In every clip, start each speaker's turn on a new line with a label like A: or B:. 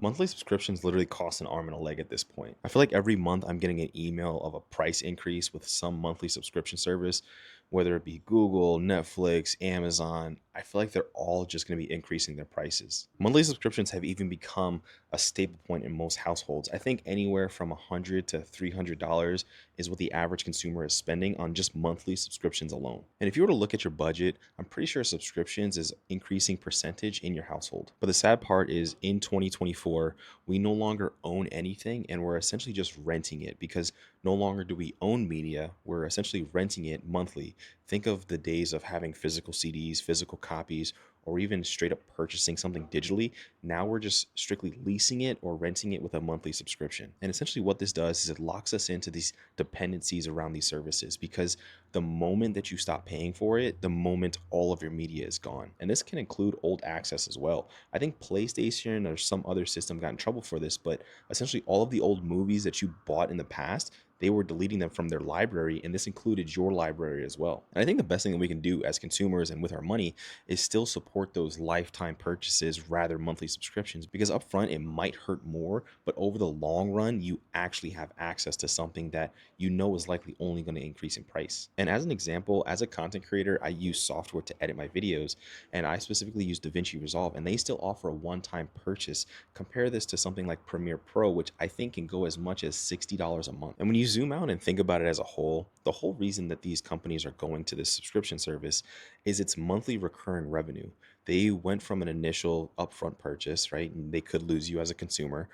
A: Monthly subscriptions literally cost an arm and a leg at this point. I feel like every month I'm getting an email of a price increase with some monthly subscription service, whether it be Google, Netflix, Amazon. I feel like they're all just going to be increasing their prices. Monthly subscriptions have even become a staple point in most households. I think anywhere from $100 to $300 is what the average consumer is spending on just monthly subscriptions alone. And if you were to look at your budget, I'm pretty sure subscriptions is increasing percentage in your household. But the sad part is in 2024, we no longer own anything and we're essentially just renting it because no longer do we own media. We're essentially renting it monthly. Think of the days of having physical CDs, physical copies, or even straight up purchasing something digitally. Now we're just strictly leasing it or renting it with a monthly subscription. And essentially, what this does is it locks us into these dependencies around these services because the moment that you stop paying for it, the moment all of your media is gone. And this can include old access as well. I think PlayStation or some other system got in trouble for this, but essentially all of the old movies that you bought in the past, they were deleting them from their library, and this included your library as well. And I think the best thing that we can do as consumers and with our money is still support those lifetime purchases rather monthly subscriptions because upfront it might hurt more, but over the long run, you actually have access to something that you know is likely only going to increase in price. And as an example, as a content creator, I use software to edit my videos, and I specifically use DaVinci Resolve, and they still offer a one-time purchase. Compare this to something like Premiere Pro, which I think can go as much as $60 a month. And when you zoom out and think about it as a whole, the whole reason that these companies are going to this subscription service is its monthly recurring revenue. They went from an initial upfront purchase, right? And they could lose you as a consumer,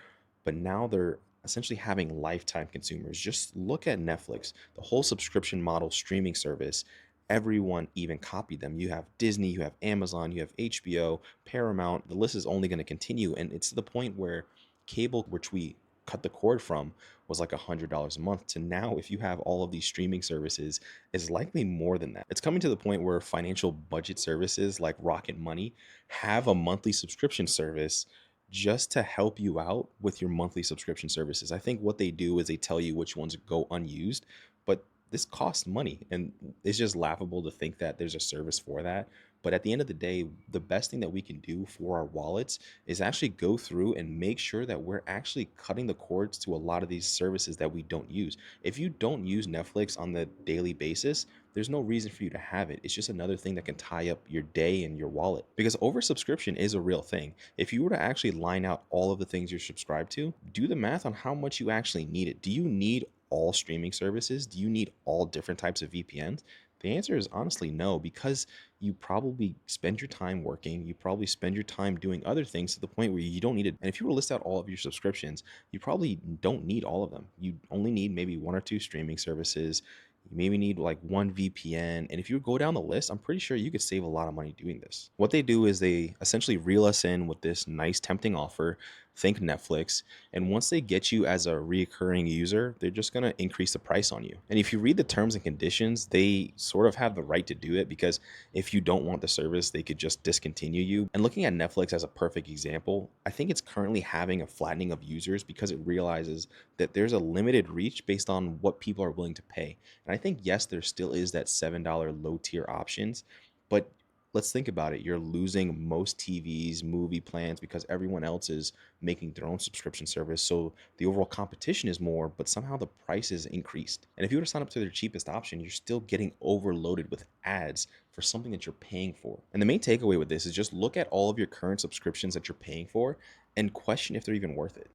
A: but now they're essentially having lifetime consumers. Just look at Netflix, the whole subscription model streaming service. Everyone even copied them. You have Disney, you have Amazon, you have HBO, Paramount. The list is only going to continue. And it's to the point where cable, which we cut the cord from, was like $100 a month to now, if you have all of these streaming services, is likely more than that. It's coming to the point where financial budget services like Rocket Money have a monthly subscription service just to help you out with your monthly subscription services. I think what they do is they tell you which ones go unused, but this costs money and it's just laughable to think that there's a service for that. But at the end of the day, the best thing that we can do for our wallets is actually go through and make sure that we're actually cutting the cords to a lot of these services that we don't use. If you don't use Netflix on the daily basis, there's no reason for you to have it. It's just another thing that can tie up your day and your wallet because oversubscription is a real thing. If you were to actually line out all of the things you're subscribed to, do the math on how much you actually need it. Do you need all streaming services? Do you need all different types of VPNs? The answer is honestly no, because you probably spend your time working, you probably spend your time doing other things to the point where you don't need it. And if you were to list out all of your subscriptions, you probably don't need all of them. You only need maybe one or two streaming services. You maybe need like one VPN. And if you go down the list, I'm pretty sure you could save a lot of money doing this. What they do is they essentially reel us in with this nice, tempting offer. Think Netflix. And once they get you as a reoccurring user, they're just going to increase the price on you. And if you read the terms and conditions, they sort of have the right to do it because if you don't want the service, they could just discontinue you. And looking at Netflix as a perfect example, I think it's currently having a flattening of users because it realizes that there's a limited reach based on what people are willing to pay. And I think, yes, there still is that $7 low tier options, but let's think about it. You're losing most TVs, movie plans because everyone else is making their own subscription service. So the overall competition is more, but somehow the price is increased. And if you were to sign up to their cheapest option, you're still getting overloaded with ads for something that you're paying for. And the main takeaway with this is just look at all of your current subscriptions that you're paying for and question if they're even worth it.